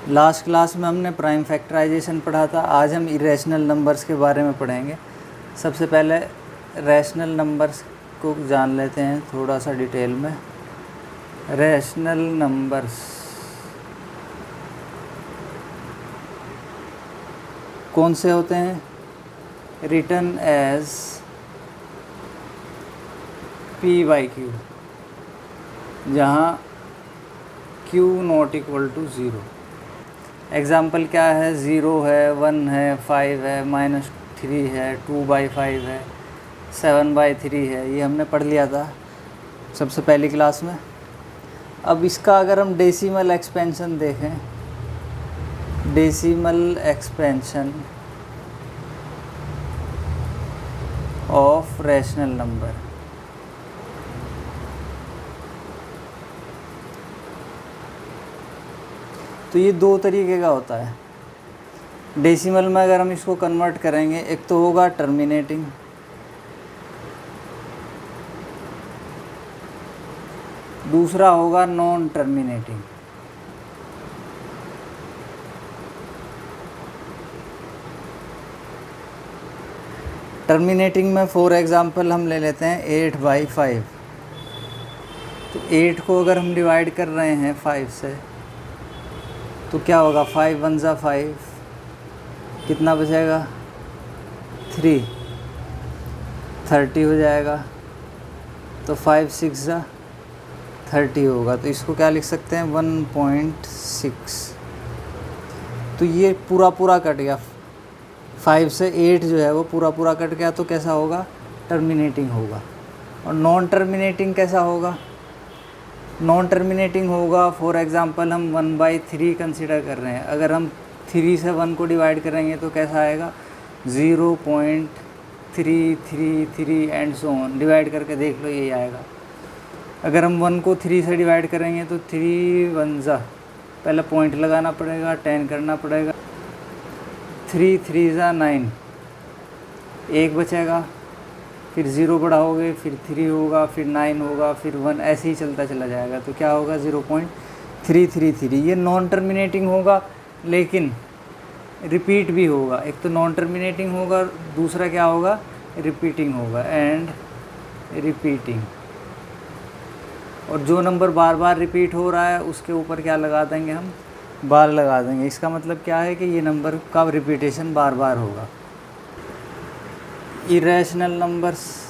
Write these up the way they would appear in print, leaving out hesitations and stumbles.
Last class में हमने prime factorisation पढ़ा था। आज हम इरेशनल नंबर्स के बारे में पढ़ेंगे। सबसे पहले रैशनल नंबर्स को जान लेते हैं थोड़ा सा डिटेल में। रैशनल नंबर्स कौन से होते हैं? रिटन एज p/q, जहाँ q not equal to 0। Example क्या है? 0 है, 1 है, 5 है, -3 है, 2/5 है, 7/3 है। ये हमने पढ़ लिया था सबसे पहली क्लास में। अब इसका अगर हम डेसिमल एक्सपेंशन देखें, decimal expansion of rational number, तो ये दो तरीके का होता है। डेसिमल में अगर हम इसको कन्वर्ट करेंगे, एक तो होगा टर्मिनेटिंग, दूसरा होगा नॉन टर्मिनेटिंग। टर्मिनेटिंग में फॉर एग्ज़ाम्पल हम ले लेते हैं 8/5। तो 8 को अगर हम डिवाइड कर रहे हैं 5 से, तो क्या होगा? 5 1 ज़ा 5, कितना बचेगा? 3, 30 हो जाएगा। तो 5 6 ज़ा 30 होगा। तो इसको क्या लिख सकते हैं? 1.6। तो ये पूरा कट गया। 5 से 8 जो है वो पूरा कट गया। तो कैसा होगा? टर्मिनेटिंग होगा। और नॉन टर्मिनेटिंग कैसा होगा? नॉन टर्मिनेटिंग होगा, फॉर एग्ज़ाम्पल हम 1/3 कंसिडर कर रहे हैं। अगर हम 3 से 1 को डिवाइड करेंगे तो कैसा आएगा? 0.333 एंड सो ऑन। डिवाइड करके देख लो, यही आएगा। अगर हम 1 को 3 से डिवाइड करेंगे तो 3 1 ज़ा, पहले पॉइंट लगाना पड़ेगा, 10 करना पड़ेगा। 3 3 ज़ा 9, 1 बचेगा, फिर 0 बढ़ाओगे, फिर 3 होगा, फिर 9 होगा, फिर 1, ऐसे ही चलता चला जाएगा। तो क्या होगा? 0.333। ये नॉन टर्मिनेटिंग होगा, लेकिन रिपीट भी होगा। एक तो नॉन टर्मिनेटिंग होगा, दूसरा क्या होगा? रिपीटिंग होगा, एंड रिपीटिंग। और जो नंबर बार बार रिपीट हो रहा है उसके ऊपर क्या लगा देंगे? हम बार लगा देंगे। इसका मतलब क्या है कि ये नंबर का रिपीटेशन बार बार होगा। इरेशनल नंबर्स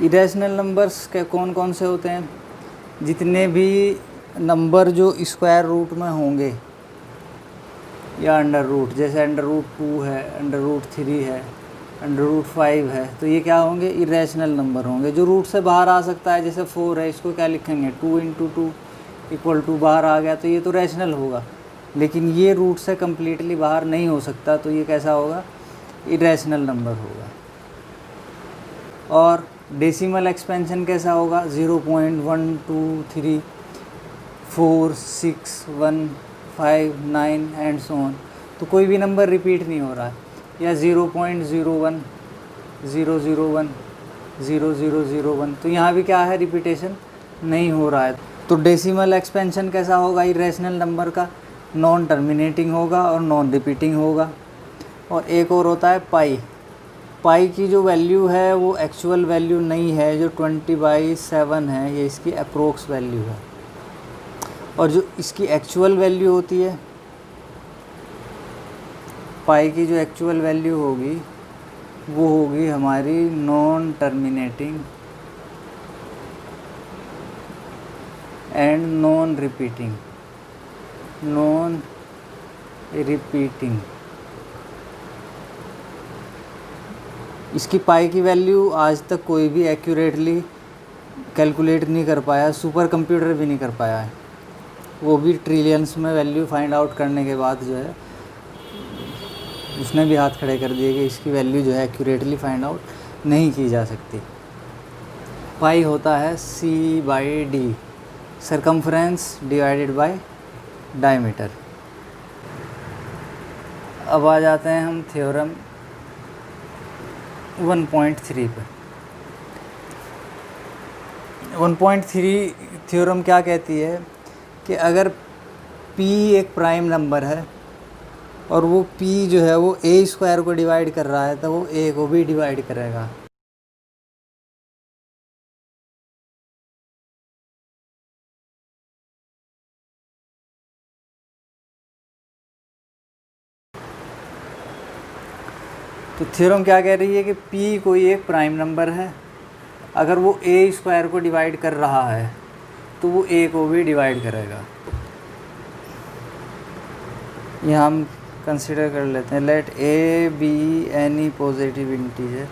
इरेशनल नंबर्स के कौन कौन से होते हैं? जितने भी नंबर जो स्क्वायर रूट में होंगे या अंडर रूट, जैसे अंडर रूट 2 है, अंडर रूट 3 है, अंडर रूट 5 है, तो ये क्या होंगे? इरेशनल नंबर होंगे। जो रूट से बाहर आ सकता है, जैसे 4 है, इसको क्या लिखेंगे? 2 × 2 = बाहर आ गया, तो ये तो रैशनल होगा। लेकिन ये रूट से कम्प्लीटली बाहर नहीं हो सकता, तो ये कैसा होगा? इरेशनल नंबर होगा। और डेसिमल एक्सपेंशन कैसा होगा? 0.123 4 6 1 5 9 एंड सो ऑन। तो कोई भी नंबर रिपीट नहीं हो रहा है। या 0.01 001 0001, तो यहाँ भी क्या है? रिपीटेशन नहीं हो रहा है। तो डेसिमल एक्सपेंशन कैसा होगा इरेशनल नंबर का? नॉन टर्मिनेटिंग होगा और नॉन रिपीटिंग होगा। और एक और होता है पाई। पाई की जो वैल्यू है वो एक्चुअल वैल्यू नहीं है, जो 20/7 है, ये इसकी अप्रोक्स वैल्यू है। और जो इसकी एक्चुअल वैल्यू होती है, पाई की जो एक्चुअल वैल्यू होगी वो होगी हमारी non terminating and non repeating. इसकी पाई की वैल्यू आज तक कोई भी एक्यूरेटली कैलकुलेट नहीं कर पाया, सुपर कंप्यूटर भी नहीं कर पाया है। वो भी ट्रिलियंस में वैल्यू फाइंड आउट करने के बाद जो है उसने भी हाथ खड़े कर दिए कि इसकी वैल्यू जो है एक्यूरेटली फाइंड आउट नहीं की जा सकती। पाई होता है C/D, circumference divided by diameter. अब आ जाते हैं हम थ्योरम 1.3 पर। 1.3 थ्योरम क्या कहती है कि अगर p एक प्राइम नंबर है और वो p जो है वो a स्क्वायर को डिवाइड कर रहा है तो वो a को भी डिवाइड करेगा। तो थ्योरम क्या कह रही है कि p कोई एक प्राइम नंबर है, अगर वो a स्क्वायर को डिवाइड कर रहा है तो वो a को भी डिवाइड करेगा। यहाँ हम कंसिडर कर लेते हैं, let a be any positive integer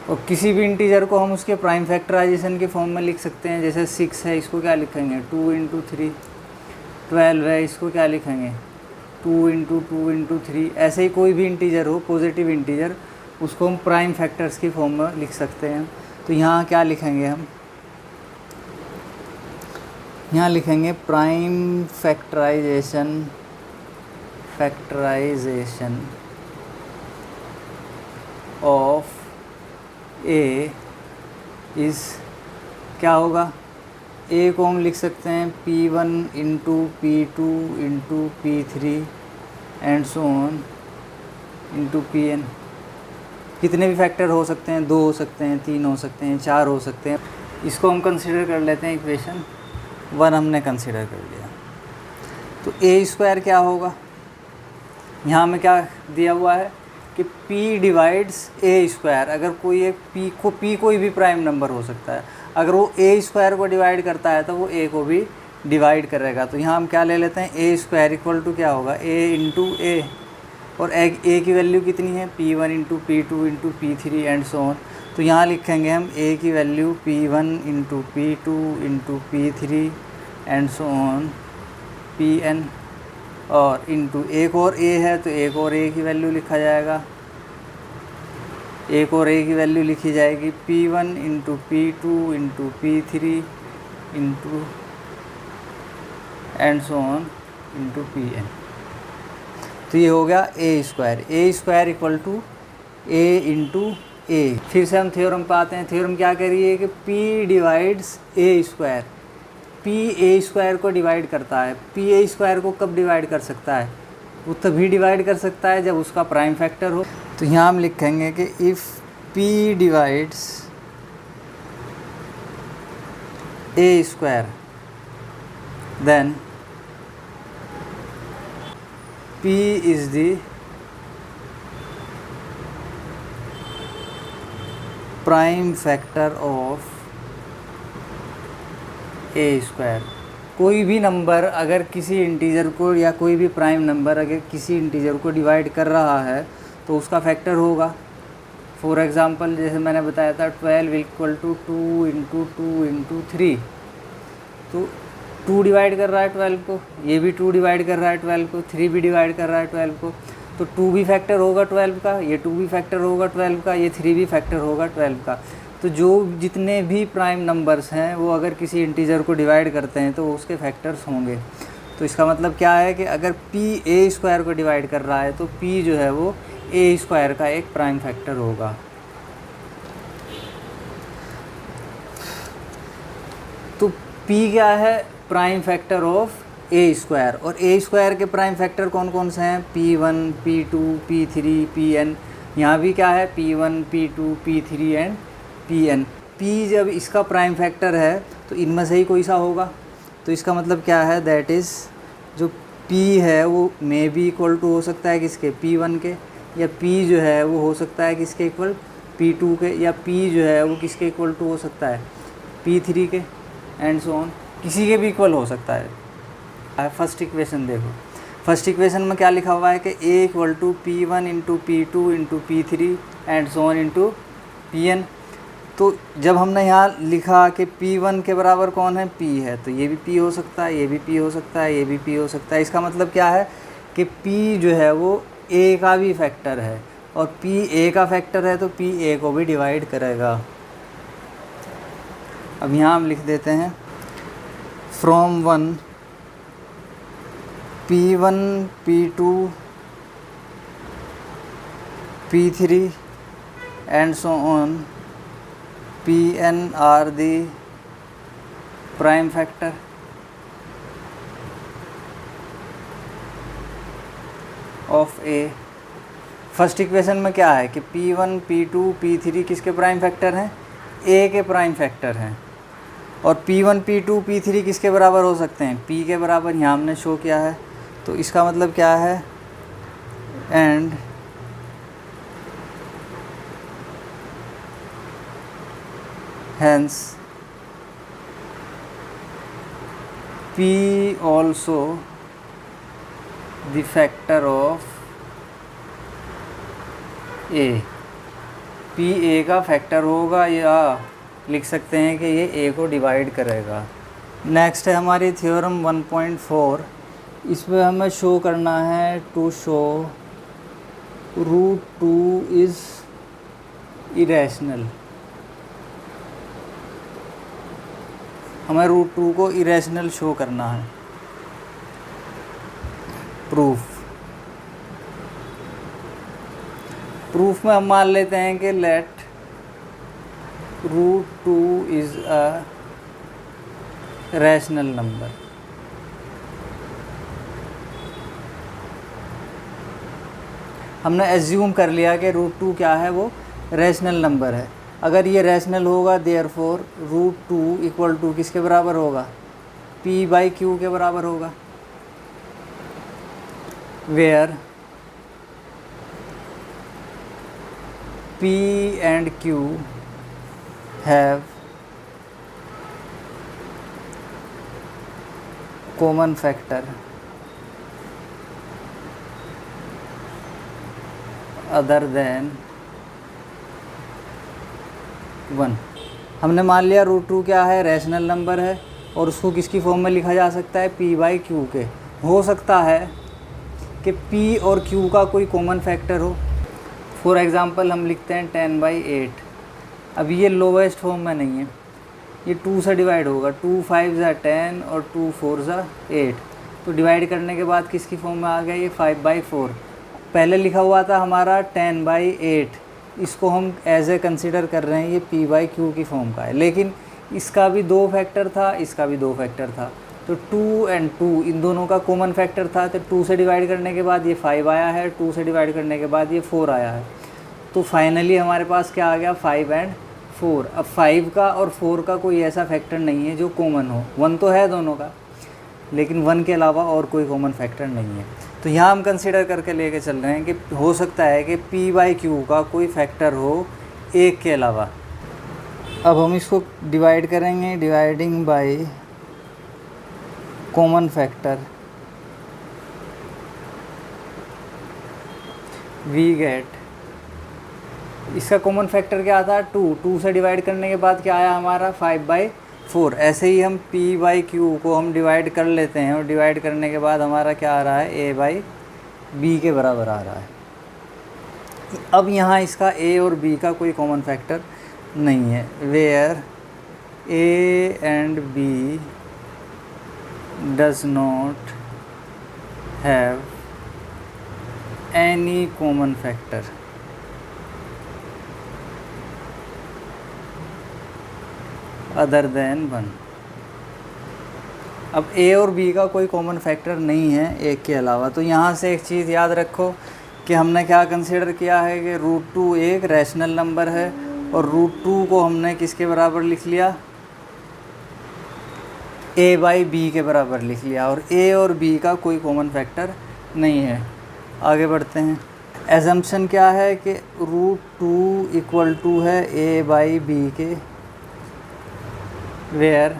और किसी भी इंटीजर को हम उसके प्राइम फैक्टराइजेशन के फॉर्म में लिख सकते हैं। जैसे 6 है, इसको क्या लिखेंगे 2 इंटू 3, 12 है, इसको क्या लिखेंगे 2 इंटू 2 इंटू 3। ऐसे ही कोई भी इंटीजर हो पॉजिटिव इंटीजर, उसको हम प्राइम फैक्टर्स की फॉर्म में लिख सकते हैं। तो यहाँ क्या लिखेंगे हम, यहाँ लिखेंगे prime factorization of A is क्या होगा, ए को हम लिख सकते हैं P1 into P2 into P3 and so on into Pn। कितने भी फैक्टर हो सकते हैं, 2 हो सकते हैं, 3 हो सकते हैं, 4 हो सकते हैं। इसको हम कंसिडर कर लेते हैं, इक्वेशन 1 हमने कंसिडर कर लिया। तो a स्क्वायर क्या होगा, यहाँ में क्या दिया हुआ है कि p डिवाइड्स a स्क्वायर। अगर कोई एक p कोई भी प्राइम नंबर हो सकता है, अगर वो a स्क्वायर को डिवाइड करता है तो वो a को भी डिवाइड करेगा। तो यहाँ हम क्या ले लेते हैं, a स्क्वायर इक्वल टू क्या होगा a इंटू ए, और a की वैल्यू कितनी है P1 into P2 into P3 and so on. तो यहाँ लिखेंगे हम a की value P1 into P2 into P3 and so on Pn, और इंटू एक और a है तो एक और a की वैल्यू लिखा जाएगा, एक और a की वैल्यू लिखी जाएगी P1 into P2 into P3 into and so on into Pn। तो ये हो गया a square equal to a into A. फिर से हम थ्योरम पे आते हैं। थ्योरम क्या कह रही है कि p divides a square, p a square को डिवाइड करता है। p a स्क्वायर को कब डिवाइड कर सकता है, वो तभी डिवाइड कर सकता है जब उसका प्राइम फैक्टर हो। तो यहाँ हम लिखेंगे कि if p divides a square then p is the prime factor of a square. कोई भी नंबर अगर किसी इंटीजर को, या कोई भी प्राइम नंबर अगर किसी इंटीजर को डिवाइड कर रहा है तो उसका फैक्टर होगा। फॉर एग्ज़ाम्पल जैसे मैंने बताया था 12 इक्वल टू 2 इंटू 2 इंटू 3, तो 2 डिवाइड कर रहा है 12 को, ये भी 2 डिवाइड कर रहा है 12 को, 3 भी डिवाइड कर रहा है 12 को, तो 2 भी फैक्टर होगा 12 का, ये 2 भी फैक्टर होगा 12 का, ये 3 भी फैक्टर होगा 12 का। तो जो जितने भी प्राइम नंबर्स हैं वो अगर किसी इंटीजर को डिवाइड करते हैं तो उसके फैक्टर्स होंगे। तो इसका मतलब क्या है कि अगर p a स्क्वायर को डिवाइड कर रहा है तो p जो है वो a स्क्वायर का एक प्राइम फैक्टर होगा। तो p क्या है, prime factor of a square, और a स्क्वायर के प्राइम फैक्टर कौन कौन से हैं, P1 P2 P3 Pn। यहाँ भी क्या है P1 P2 P3 and Pn। p जब इसका प्राइम फैक्टर है तो इनमें से ही कोई सा होगा। तो इसका मतलब क्या है, दैट इज़ जो p है वो मे बी इक्वल टू हो सकता है किसके, P1 के, या p जो है वो हो सकता है किसके इक्वल, P2 के, या p जो है वो किसके इक्वल टू हो सकता है P3 के एंड सो ऑन, किसी के भी इक्वल हो सकता है। फर्स्ट इक्वेशन देखो, फर्स्ट इक्वेशन में क्या लिखा हुआ है कि a equal to P1 into P2 into P3 and so on into Pn। तो जब हमने यहाँ लिखा कि P1 के बराबर कौन है, P है, तो ये भी P हो सकता है, ये भी P हो सकता है, ये भी P हो सकता है। इसका मतलब क्या है कि P जो है वो A का भी फैक्टर है, और P A का फैक्टर है तो P A को भी डिवाइड करेगा। अब यहाँ हम लिख देते हैं from 1 P1 P2 P3 and so on, Pn are the prime factor of A। First equation में क्या है कि P1 P2 P3 किसके प्राइम फैक्टर हैं? A के प्राइम फैक्टर हैं। और P1 P2 P3 किसके बराबर हो सकते हैं? P के बराबर, यहाँ हमने शो किया है। तो इसका मतलब क्या है? And hence P also the factor of A। P A का फैक्टर होगा, या लिख सकते हैं कि ये A को डिवाइड करेगा। नेक्स्ट है हमारी थ्योरम 1.4। इसमें हमें शो करना है टू शो √2 इज़ इरेशनल। हमें √2 को इरेशनल शो करना है। प्रूफ में हम मान लेते हैं कि let √2 is a rational number. हमने एज्यूम कर लिया कि √2 क्या है, वो रैशनल नंबर है। अगर ये रैशनल होगा देयरफॉर √2 इक्वल टू किसके बराबर होगा? P/Q के बराबर होगा। Where P and Q have common factor other than 1। हमने मान लिया √2 क्या है? रैशनल नंबर है, और उसको किसकी फॉर्म में लिखा जा सकता है? P/Q के। हो सकता है कि P और Q का कोई कॉमन फैक्टर हो। फॉर एग्ज़ाम्पल हम लिखते हैं 10/8। अब ये लोवेस्ट फॉर्म में नहीं है, ये 2 से डिवाइड होगा। 2 5 ज़ा 10 और 2 4 ज़ा 8। तो डिवाइड करने के बाद किसकी फॉर्म में आ गया? ये 5/4। पहले लिखा हुआ था हमारा 10/8, इसको हम एज ए कंसिडर कर रहे हैं ये P/Q की फॉर्म का है। लेकिन इसका भी 2 फैक्टर था, इसका भी 2 फैक्टर था। तो 2 और 2 इन दोनों का कॉमन फैक्टर था। तो 2 से डिवाइड करने के बाद ये 5 आया है, 2 से डिवाइड करने के बाद ये 4 आया है। तो फाइनली हमारे पास क्या आ गया? 5 और 4। अब 5 का और 4 का कोई ऐसा फैक्टर नहीं है जो कॉमन हो। 1 तो है दोनों का, लेकिन 1 के अलावा और कोई कॉमन फैक्टर नहीं है। तो यहाँ हम कंसिडर करके लेके चल रहे हैं कि हो सकता है कि P/Q का कोई फैक्टर हो 1 के अलावा। अब हम इसको डिवाइड करेंगे, dividing by common factor we get, इसका कॉमन फैक्टर क्या था? 2 से डिवाइड करने के बाद क्या आया हमारा? 5/4। ऐसे ही हम P/Q को हम डिवाइड कर लेते हैं, और डिवाइड करने के बाद हमारा क्या आ रहा है? A/B के बराबर आ रहा है। अब यहाँ इसका A और B का कोई कॉमन फैक्टर नहीं है। Where A and B does not have any common factor other than 1। अब A और B का कोई कॉमन फैक्टर नहीं है 1 के अलावा। तो यहाँ से एक चीज़ याद रखो कि हमने क्या कंसीडर किया है कि √2 एक रैशनल नंबर है, और √2 को हमने किसके बराबर लिख लिया? A/B के बराबर लिख लिया, और A और B का कोई कॉमन फैक्टर नहीं है। आगे बढ़ते हैं। एजम्पशन क्या है कि √2 इक्वल टू है A/B के, where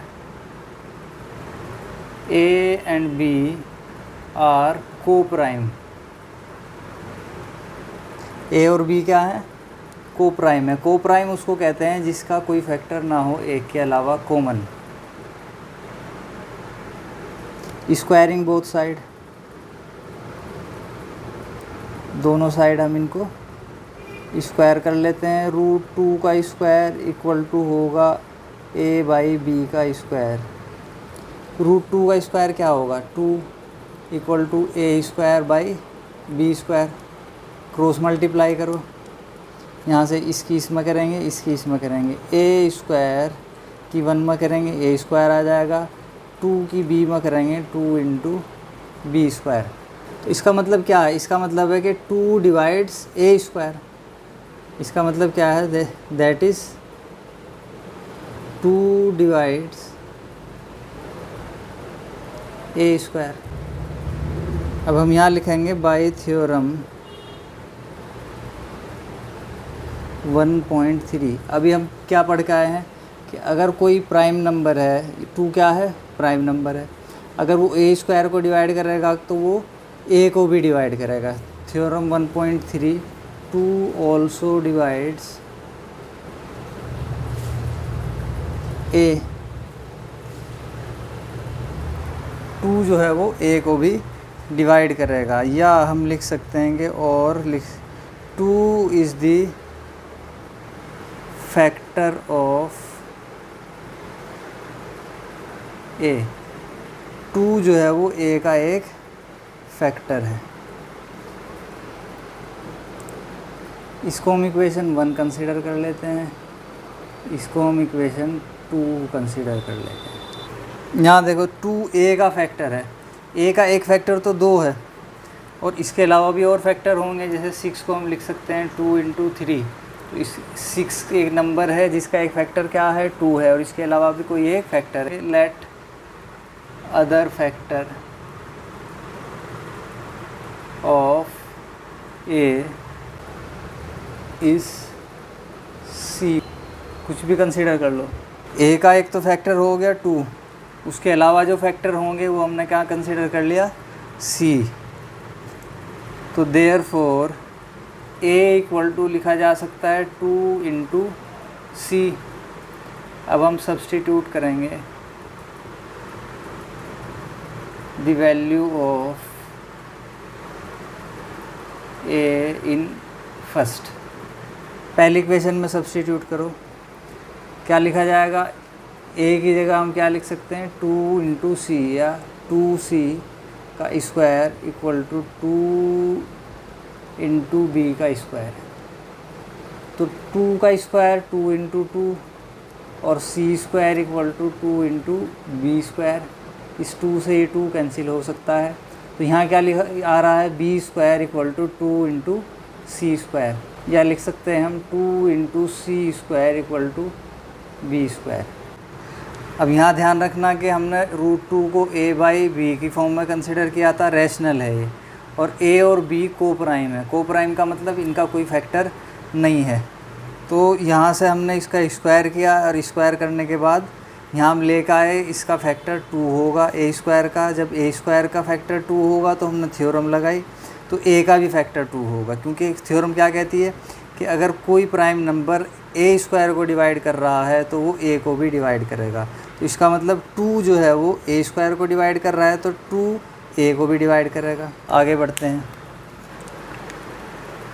A and B are coprime. A और B क्या है? को प्राइम है। को प्राइम उसको कहते हैं जिसका कोई फैक्टर ना हो 1 के अलावा कॉमन। स्क्वायरिंग बोथ साइड, दोनों साइड हम इनको स्क्वायर कर लेते हैं। √2 का स्क्वायर इक्वल टू होगा A/B का स्क्वायर। √2 का स्क्वायर क्या होगा? 2 equal to A² by B²। Cross multiply करो यहाँ से इसकी इसमें करेंगे, इसकी इसमें करेंगे, ए स्क्वायर की 1 में करेंगे ए स्क्वायर आ जाएगा, 2 की बी में करेंगे 2 इंटू बी स्क्वायर। तो इसका मतलब क्या है? इसका मतलब है कि 2 डिवाइड्स ए स्क्वायर। इसका मतलब क्या है? That is 2 divides A square. अब हम यहाँ लिखेंगे बाय थ्योरम 1.3। अभी हम क्या पढ़ के आए हैं कि अगर कोई प्राइम नंबर है, 2 क्या है? प्राइम नंबर है, अगर वो ए स्क्वायर को डिवाइड करेगा तो वो ए को भी डिवाइड करेगा। थ्योरम 1.3, 2 ऑल्सो डिवाइड्स ए। 2 जो है वो ए को भी डिवाइड करेगा, या हम लिख सकते हैं कि और 2 इज़ द फैक्टर ऑफ ए। 2 जो है वो ए का एक फैक्टर है। इसको हम इक्वेशन 1 कंसीडर कर लेते हैं, इसको हम इक्वेशन 2 कंसीडर कर लेते हैं। यहाँ देखो 2 ए का फैक्टर है, ए का एक फैक्टर तो 2 है, और इसके अलावा भी और फैक्टर होंगे। जैसे 6 को हम लिख सकते हैं 2 इंटू 3। तो इस 6 एक नंबर है जिसका एक फैक्टर क्या है? 2 है, और इसके अलावा भी कोई एक फैक्टर है। Let other factor of A is C. कुछ भी कंसीडर कर लो। ए का एक तो फैक्टर हो गया 2, उसके अलावा जो फैक्टर होंगे वो हमने क्या कंसीडर कर लिया? सी। तो देयरफॉर ए इक्वल टू लिखा जा सकता है 2 इंटू सी। अब हम सब्स्टिट्यूट करेंगे the value of A in first. पहली इक्वेशन में सब्स्टिट्यूट करो, क्या लिखा जाएगा? ए की जगह हम क्या लिख सकते हैं? 2 इंटू सी, या 2c का square equal to 2 into B का स्क्वायर। तो 2 का स्क्वायर 2 इंटू 2, और C square equal to 2 into B square. इस 2 से ये 2 कैंसिल हो सकता है। तो यहाँ क्या लिखा आ रहा है? B square equal to 2 into C square, या लिख सकते हैं हम 2 into C square equal to B square. अब यहाँ ध्यान रखना कि हमने √2 को a बाई बी की फॉर्म में कंसिडर किया था। रैशनल है ये, और a और b को प्राइम है। को प्राइम का मतलब इनका कोई फैक्टर नहीं है। तो यहाँ से हमने इसका स्क्वायर किया, और स्क्वायर करने के बाद यहाँ हम लेकर आए इसका फैक्टर 2 होगा ए स्क्वायर का। जब ए स्क्वायर का फैक्टर 2 होगा तो हमने थ्योरम लगाई, तो ए का भी फैक्टर 2 होगा, क्योंकि थ्योरम क्या कहती है कि अगर कोई प्राइम नंबर ए स्क्वायर को डिवाइड कर रहा है तो वो ए को भी डिवाइड करेगा। तो इसका मतलब 2 जो है वो ए स्क्वायर को डिवाइड कर रहा है, तो 2 ए को भी डिवाइड करेगा। आगे बढ़ते हैं।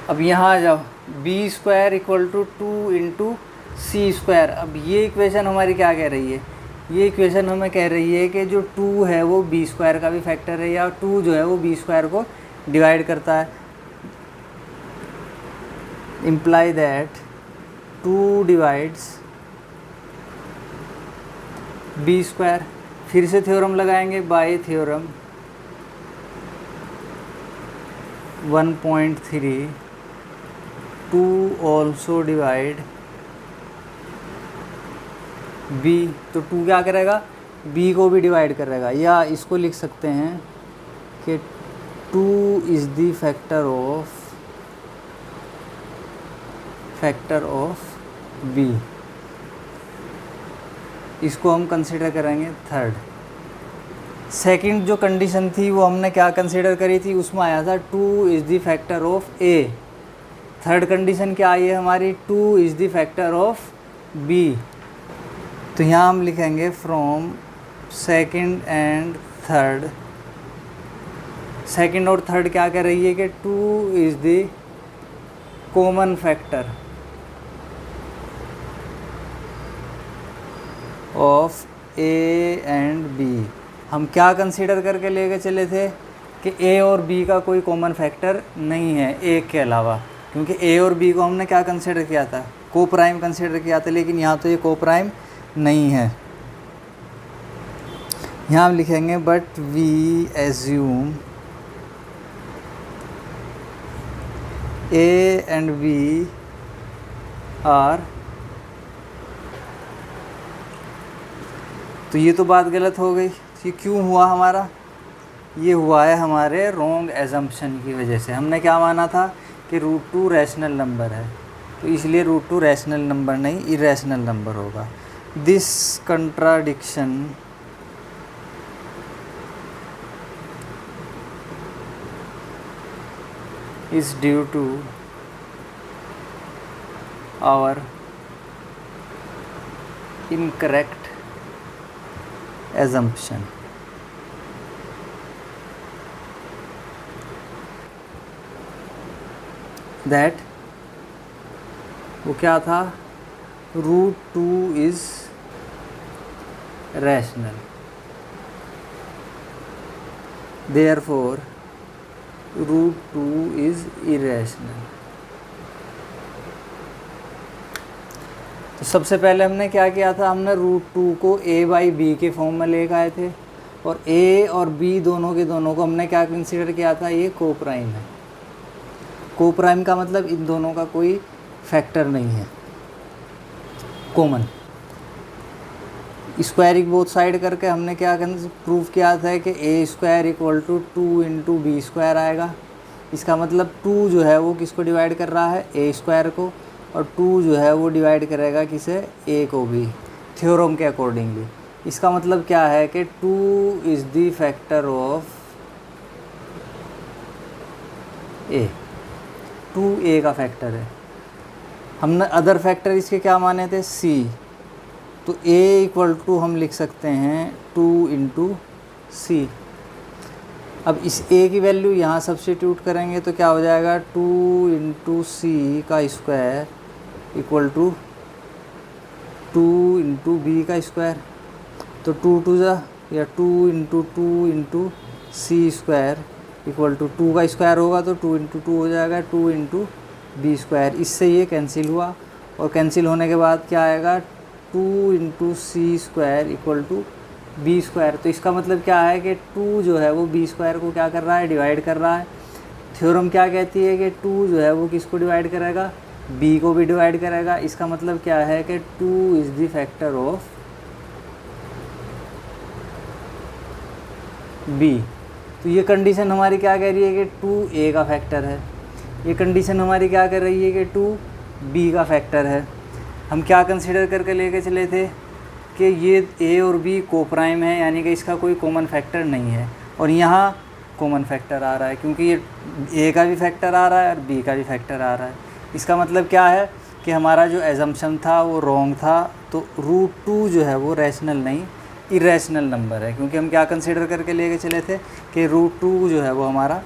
अब यहाँ आ जाओ, B square equal to 2 into C square. अब ये इक्वेशन हमारी क्या कह रही है? ये इक्वेशन हमें कह रही है कि जो 2 है वो बी स्क्वायर का भी फैक्टर है, या 2 जो है वो बी स्क्वायर को डिवाइड करता है। Imply that 2 divides B square. फिर से थ्योरम लगाएंगे, by theorem 1.3, 2 also divide B. तो 2 क्या करेगा? बी को भी डिवाइड करेगा, या इसको लिख सकते हैं कि 2 is the factor of B. इसको हम कंसिडर करेंगे थर्ड। सेकंड जो कंडीशन थी वो हमने क्या कंसिडर करी थी? उसमें आया था 2 is the factor of A. Third condition क्या आई है हमारी? 2 is the factor of B. तो यहाँ हम लिखेंगे from second and third. Second और थर्ड क्या कह रही है कि 2 is the common factor of A and B. हम क्या कंसीडर करके लेके चले थे कि ए और बी का कोई कॉमन फैक्टर नहीं है एक के अलावा। क्योंकि ए और बी को हमने क्या कंसिडर किया था, को प्राइम कंसिडर किया था, लेकिन यहाँ तो ये को प्राइम नहीं है। यहाँ हम लिखेंगे but we assume A and B are, तो ये तो बात गलत हो गई। ये क्यों हुआ हमारा, ये हुआ है हमारे रॉन्ग एजम्पशन की वजह से। हमने क्या माना था कि √2 रैशनल नंबर है, तो इसलिए √2 रैशनल नंबर नहीं इरेशनल नंबर होगा। This contradiction is due to our incorrect assumption that वो क्या था, √2 is rational, therefore √2 is irrational। तो सबसे पहले हमने क्या किया था, हमने √2 को a/b के फॉर्म में लेकर आए थे, और a और b दोनों के दोनों को हमने क्या कंसीडर किया था, ये को प्राइम है। को प्राइम का मतलब इन दोनों का कोई फैक्टर नहीं है कॉमन। स्क्वायरिंग बोथ साइड करके हमने क्या प्रूव किया था कि a² = 2 × b² आएगा। इसका मतलब 2 जो है वो किसको डिवाइड कर रहा है, a² को, और 2 जो है वो डिवाइड करेगा किसे, a को भी, थ्योरम के अकॉर्डिंगली। इसका मतलब क्या है कि 2 is the factor of a, 2 a का फैक्टर है। हमने अदर फैक्टर इसके क्या माने थे, c, तो a = हम लिख सकते हैं 2 × c। अब इस a की वैल्यू यहाँ सब्स्टिट्यूट करेंगे तो क्या हो जाएगा, 2 × c² = 2 × b²। तो 2 या 2 × 2 × c² = 2 का स्क्वायर होगा तो 2 × 2 हो जाएगा 2 × b²। इससे ये कैंसिल हुआ, और कैंसिल होने के बाद क्या आएगा, 2 × c² = b²। तो इसका मतलब क्या है कि 2 जो है वो b² को क्या कर रहा है, डिवाइड कर रहा है। थ्योरम क्या कहती है कि 2 जो है वो किसको डिवाइड करेगा, b को भी डिवाइड करेगा। इसका मतलब क्या है कि 2 is the factor of b। तो ये कंडीशन हमारी क्या कह रही है कि 2 a का फैक्टर है। ये कंडीशन हमारी क्या कर रही है कि 2 b का फैक्टर है। हम क्या कंसीडर करके लेके चले थे कि ये a और b को प्राइम है, यानी कि इसका कोई कॉमन फैक्टर नहीं है, और यहाँ कॉमन फैक्टर आ रहा है क्योंकि ये a का भी फैक्टर आ रहा है और b का भी फैक्टर आ रहा है। इसका मतलब क्या है कि हमारा जो एजम्पशन था वो रॉन्ग था। तो √2 जो है वो रैशनल नहीं इरेशनल नंबर है, क्योंकि हम क्या कंसीडर करके लेके चले थे कि √2 जो है वो हमारा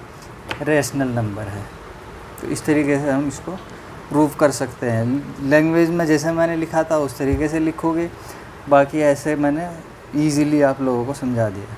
रैशनल नंबर है। तो इस तरीके से हम इसको प्रूव कर सकते हैं। लैंग्वेज में जैसे मैंने लिखा था उस तरीके से लिखोगे, बाकी ऐसे मैंने ईज़िली आप लोगों को समझा दिया।